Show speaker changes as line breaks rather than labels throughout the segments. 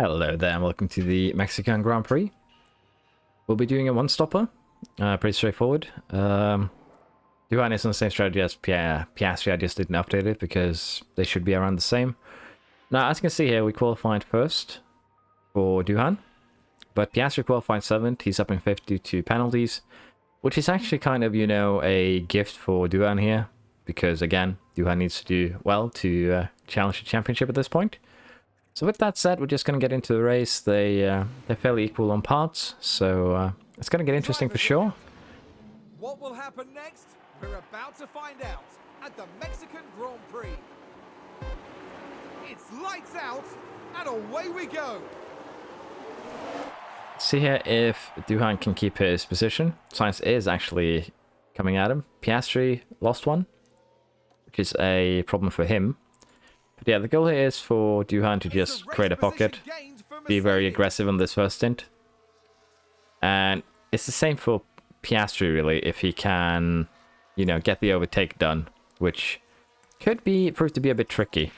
Hello there, and welcome to the Mexican Grand Prix. We'll be doing a one-stopper, pretty straightforward. Duhan is on the same strategy as Piastri. I just didn't update it because they should be around the same. Now, as you can see here, we qualified first for Duhan, but Piastri qualified 7th. He's up in 5th due to penalties, which is actually kind of, you know, a gift for Duhan here, because again, Duhan needs to do well to challenge the championship at this point. So with that said, we're just going to get into the race. They're fairly equal on parts, so it's going to get interesting for sure.
What will happen next? We're about to find out at the Mexican Grand Prix. It's lights out, and away we go.
See here if Duhan can keep his position. Sainz is actually coming at him. Piastri lost one, which is a problem for him. But yeah, the goal here is for Duhan to just create a pocket, be very aggressive on this first stint. And it's the same for Piastri, really, if he can, you know, get the overtake done, which could prove to be a bit tricky.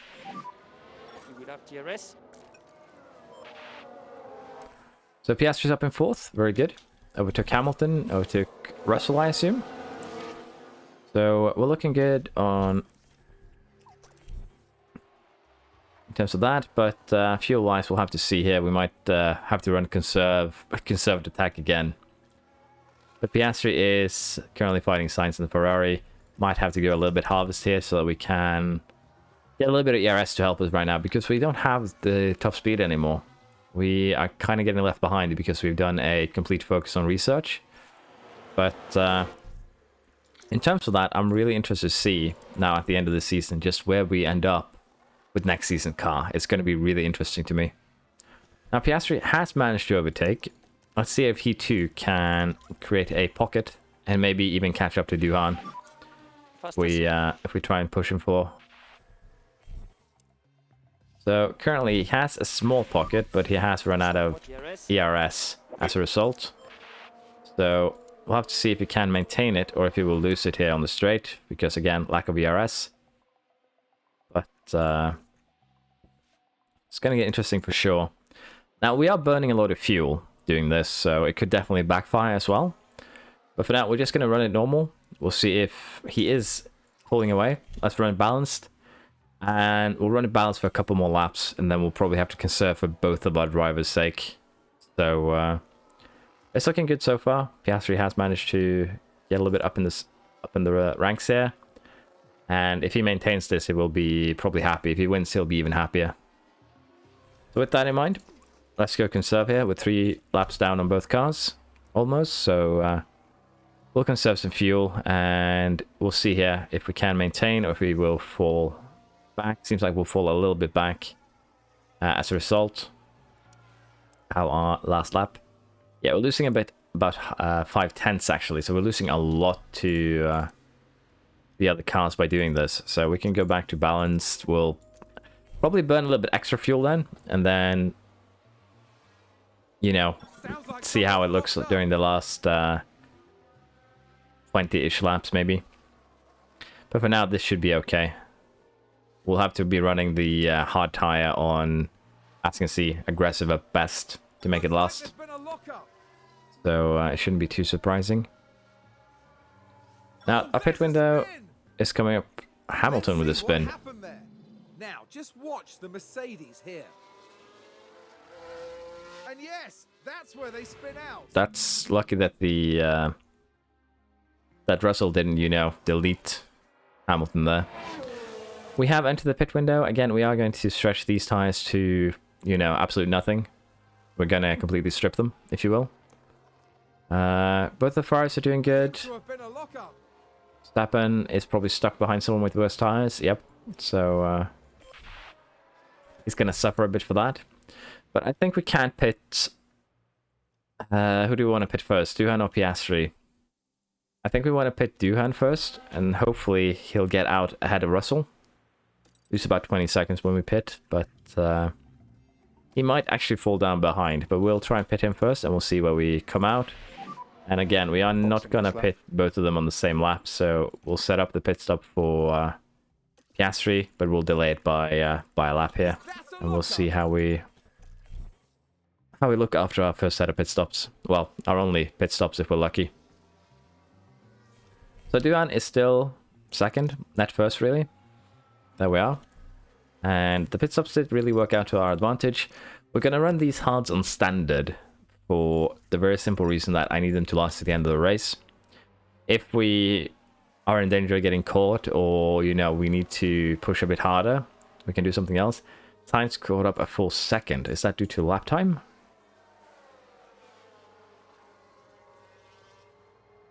So Piastri's up in 4th, very good. Overtook Hamilton, overtook Russell, I assume. So we're looking good on in terms of that, but fuel-wise, we'll have to see here. We might have to run conserved attack again. But Piastri is currently fighting Sainz in the Ferrari. Might have to go a little bit harvest here so that we can get a little bit of ERS to help us right now, because we don't have the top speed anymore. We are kind of getting left behind because we've done a complete focus on research. But in terms of that, I'm really interested to see now at the end of the season just where we end up with next season's car. It's going to be really interesting to me. Now, Piastri has managed to overtake. Let's see if he too can create a pocket and maybe even catch up to Duhan. If we try and push him for. So currently he has a small pocket, but he has run out of ERS as a result. So we'll have to see if he can maintain it or if he will lose it here on the straight, because again, lack of ERS. But it's going to get interesting for sure. Now, we are burning a lot of fuel doing this, so it could definitely backfire as well. But for now, we're just going to run it normal. We'll see if he is pulling away. Let's run it balanced. And we'll run it balanced for a couple more laps, and then we'll probably have to conserve for both of our drivers' sake. So it's looking good so far. Piastri has managed to get a little bit up in the ranks here. And if he maintains this, he will be probably happy. If he wins, he'll be even happier. So with that in mind, let's go conserve here with 3 laps down on both cars. Almost. So we'll conserve some fuel, and we'll see here if we can maintain or if we will fall back. Seems like we'll fall a little bit back as a result. How our last lap. Yeah, we're losing a bit, about 5/10 actually. So we're losing a lot to the other cars by doing this. So we can go back to balanced. We'll probably burn a little bit extra fuel then, and then, you know, see how it looks during the last 20-ish laps maybe. But for now, this should be okay. We'll have to be running the hard tire on, as you can see, aggressive at best to make it last. So it shouldn't be too surprising. Now, our pit window is coming up. Hamilton with a spin.
Now, just watch the Mercedes here. And yes, that's where they spin out.
That's lucky that the that Russell didn't, you know, delete Hamilton there. We have entered the pit window. Again, we are going to stretch these tires to, you know, absolute nothing. We're going to completely strip them, if you will. Both the Ferraris are doing good. Verstappen is probably stuck behind someone with worse tires. Yep. So he's going to suffer a bit for that. But I think we can pit. Who do we want to pit first? Duhan or Piastri? I think we want to pit Duhan first, and hopefully he'll get out ahead of Russell. Lose about 20 seconds when we pit, but he might actually fall down behind. But we'll try and pit him first, and we'll see where we come out. And again, we are not going to pit both of them on the same lap, so we'll set up the pit stop for Piastri, but we'll delay it by a lap here. And we'll see how we how we look after our first set of pit stops. Well, our only pit stops if we're lucky. So Duhan is still second, net first really. There we are. And the pit stops did really work out to our advantage. We're going to run these hards on standard for the very simple reason that I need them to last to the end of the race. If we are in danger of getting caught, or, you know, we need to push a bit harder, we can do something else. Sainz caught up a full second. Is that due to lap time?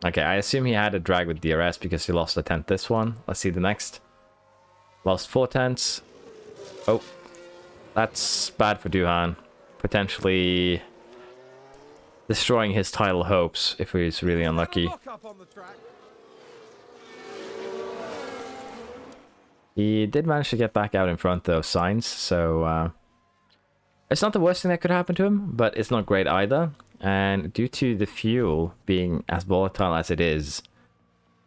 Okay, I assume he had a drag with DRS because he lost a tenth this one. Let's see the next. Lost 4 tenths. Oh, that's bad for Duhan. Potentially destroying his title hopes if he's really unlucky. He did manage to get back out in front though, Sainz, so it's not the worst thing that could happen to him, but it's not great either. And due to the fuel being as volatile as it is,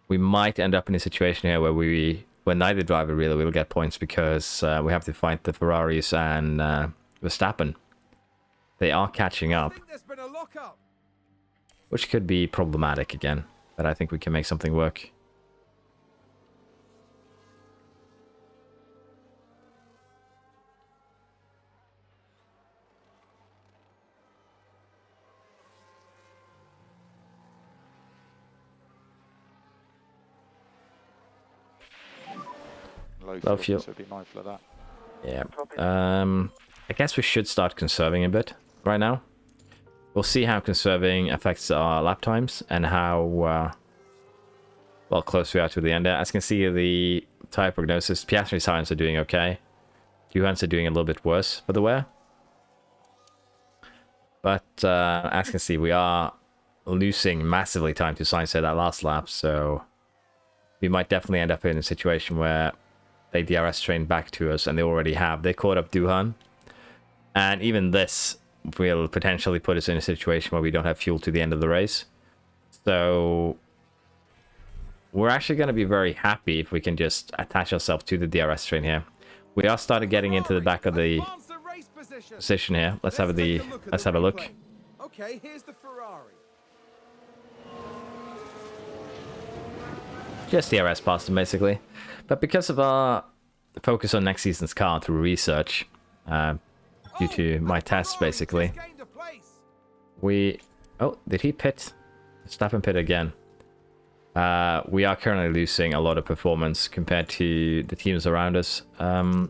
we might end up in a situation here where neither driver really will get points because we have to fight the Ferraris and Verstappen. They are catching up, which could be problematic again, but I think we can make something work.
Low fuel, so be mindful of that.
Yeah. I guess we should start conserving a bit right now. We'll see how conserving affects our lap times and how well close we are to the end. As you can see, the tire prognosis, Piastri Sainz are doing okay. Duhan's are doing a little bit worse for the wear. But as you can see, we are losing massively time to Sainz at that last lap, so we might definitely end up in a situation where they DRS train back to us, and they already have. They caught up Duhan. And even this will potentially put us in a situation where we don't have fuel to the end of the race. So we're actually going to be very happy if we can just attach ourselves to the DRS train here. We are starting getting into the back of the position here. Let's have a look.
Okay, here's the Ferrari.
Just DRS past them, basically. But because of our focus on next season's car through research, due to my tests, basically, oh, did he pit? Verstappen pit again. We are currently losing a lot of performance compared to the teams around us. We're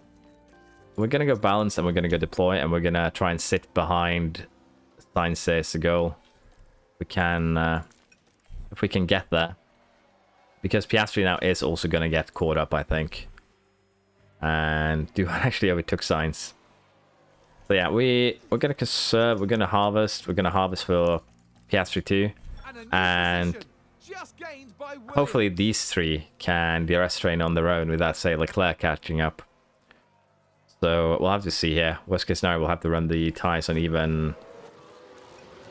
going to go balance, and we're going to go deploy, and we're going to try and sit behind Sainz to goal. We can, if we can get there. Because Piastri now is also going to get caught up, I think. And Duhan actually overtook Sainz. So yeah, we're going to conserve, we're going to harvest for Piastri too. And hopefully these three can DRS train on their own without, say, Leclerc catching up. So we'll have to see here. Worst case scenario, we'll have to run the tires on even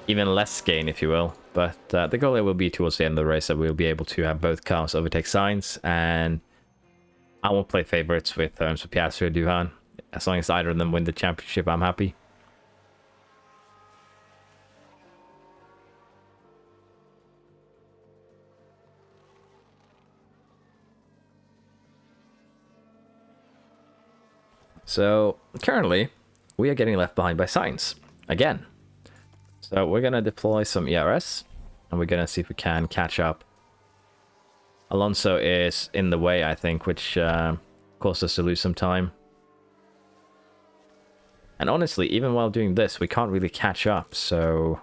less gain, if you will. But the goal here will be towards the end of the race that we'll be able to have both cars overtake Sainz, and I won't play favorites with Piastri or Duhan. As long as either of them win the championship, I'm happy. So currently, we are getting left behind by Sainz again. So we're going to deploy some ERS, and we're going to see if we can catch up. Alonso is in the way, I think, which caused us to lose some time. And honestly, even while doing this, we can't really catch up, so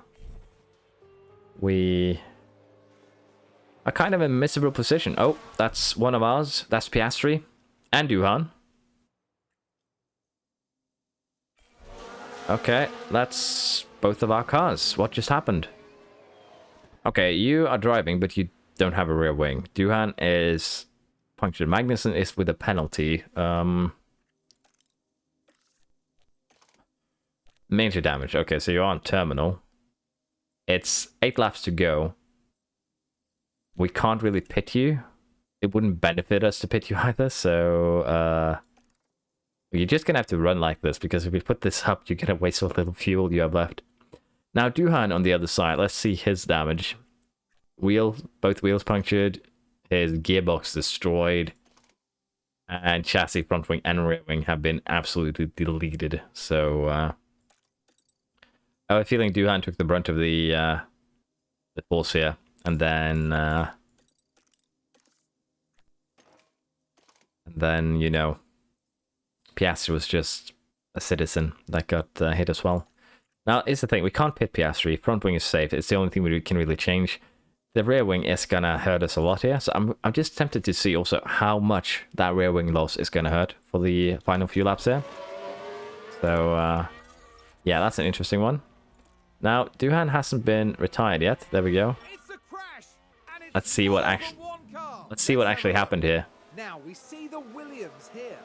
we are kind of in a miserable position. Oh, that's one of ours. That's Piastri and Duhan. Okay, that's both of our cars. What just happened? Okay, you are driving, but you don't have a rear wing. Duhan is punctured. Magnussen is with a penalty. Major damage. Okay, so you're on terminal. It's 8 laps to go. We can't really pit you. It wouldn't benefit us to pit you either, so you're just gonna have to run like this, because if we put this up, you're gonna waste what little fuel you have left. Now, Duhan on the other side, let's see his damage. Both wheels punctured, his gearbox destroyed, and chassis, front wing, and rear wing have been absolutely deleted. So, I have a feeling Duhan took the brunt of the force here, and then, you know, Piastri was just a citizen that got hit as well. Now, here's the thing, we can't pit Piastri, front wing is safe, it's the only thing we can really change. The rear wing is gonna hurt us a lot here, so I'm just tempted to see also how much that rear wing loss is gonna hurt for the final few laps here. So, yeah, that's an interesting one. Now, Duhan hasn't been retired yet, there we go. Let's see what actually happened here.
Now we see the Williams here.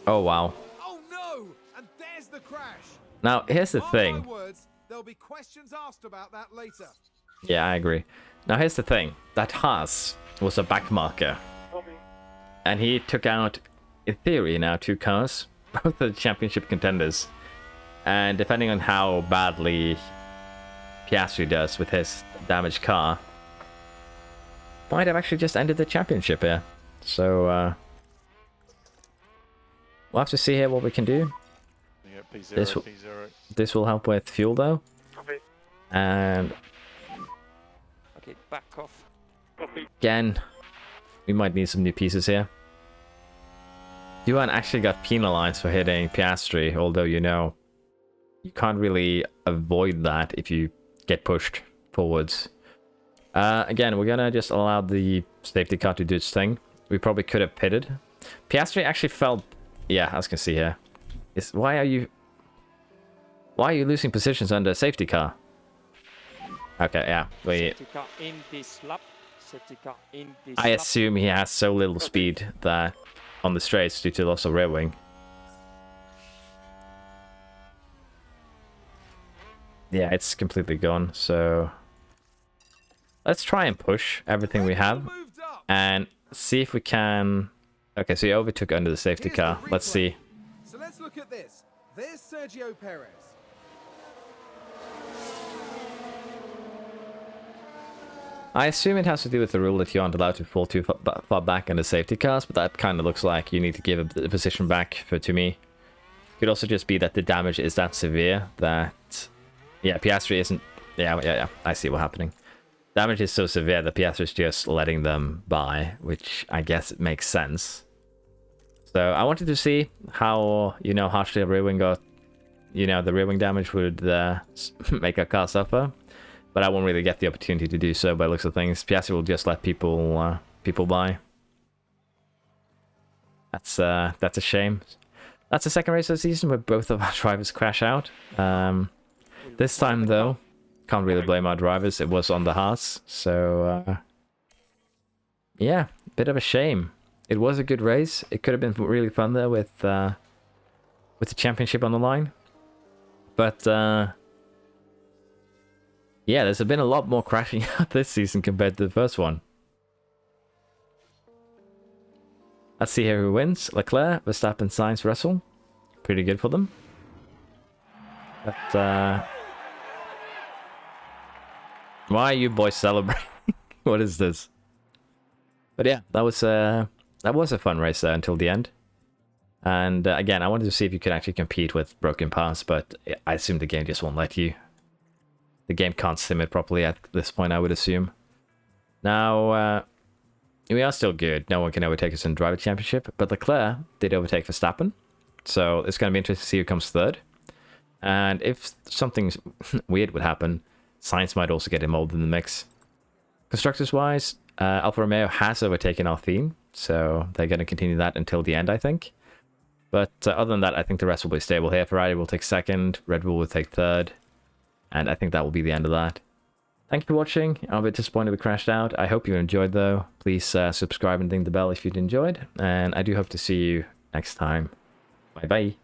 Oh wow.
Oh no! And there's the crash.
Now here's the thing.
Mark my words, there'll be questions asked about that later.
Yeah, I agree. Now here's the thing. That Haas was a back marker. And he took out, in theory now, 2 cars. Both the championship contenders. And depending on how badly Piastri does with his damaged car, might have actually just ended the championship here. So, we'll have to see here what we can do.
Yeah, P0,
This will help with fuel though.
Copy.
And
Okay, back off. Copy.
again, we might need some new pieces here. Duhan actually got penalized for hitting Piastri, although you know, you can't really avoid that if you get pushed forwards. Again, we're gonna just allow the safety car to do its thing. We probably could have pitted. Piastri actually felt, yeah, as you can see here. Why are you losing positions under a safety car? Okay, yeah.
Safety car in this lap. Safety car in this
I
lap.
assume he has so little speed that on the straights due to loss of rear wing. Yeah, it's completely gone, so let's try and push everything we have and see if we can. Okay, so he overtook under the safety car. Let's see.
So let's look at this. There's Sergio Perez.
I assume it has to do with the rule that you aren't allowed to fall too far back under safety cars, but that kind of looks like you need to give a position back to me. It could also just be that the damage is that severe that, yeah, Piastri isn't. Yeah, I see what's happening. Damage is so severe that Piastri is just letting them by, which I guess it makes sense. So I wanted to see how, you know, harshly a rear wing got, you know, the rear wing damage would make a car suffer. But I won't really get the opportunity to do so by the looks of things. Piastri will just let people by. That's a shame. That's the second race of the season where both of our drivers crash out. This time though, can't really blame our drivers. It was on the Haas, so yeah, bit of a shame. It was a good race. It could have been really fun there with the championship on the line, but yeah, there's been a lot more crashing out this season compared to the first one. Let's see here who wins. Leclerc, Verstappen, Sainz, Russell. Pretty good for them. But why are you boys celebrating? What is this? But yeah, that was a fun race there until the end. And again, I wanted to see if you could actually compete with broken parts, but I assume the game just won't let you. The game can't sim it properly at this point, I would assume. Now, we are still good. No one can overtake us in the Driver Championship, but Leclerc did overtake Verstappen. So it's going to be interesting to see who comes third. And if something weird would happen, Sainz might also get involved in the mix. Constructors-wise, Alfa Romeo has overtaken Alpine, so they're going to continue that until the end, I think. But other than that, I think the rest will be stable here. Ferrari will take second, Red Bull will take third. And I think that will be the end of that. Thank you for watching. I'm a bit disappointed we crashed out. I hope you enjoyed though. Please subscribe and ding the bell if you enjoyed. And I do hope to see you next time. Bye bye.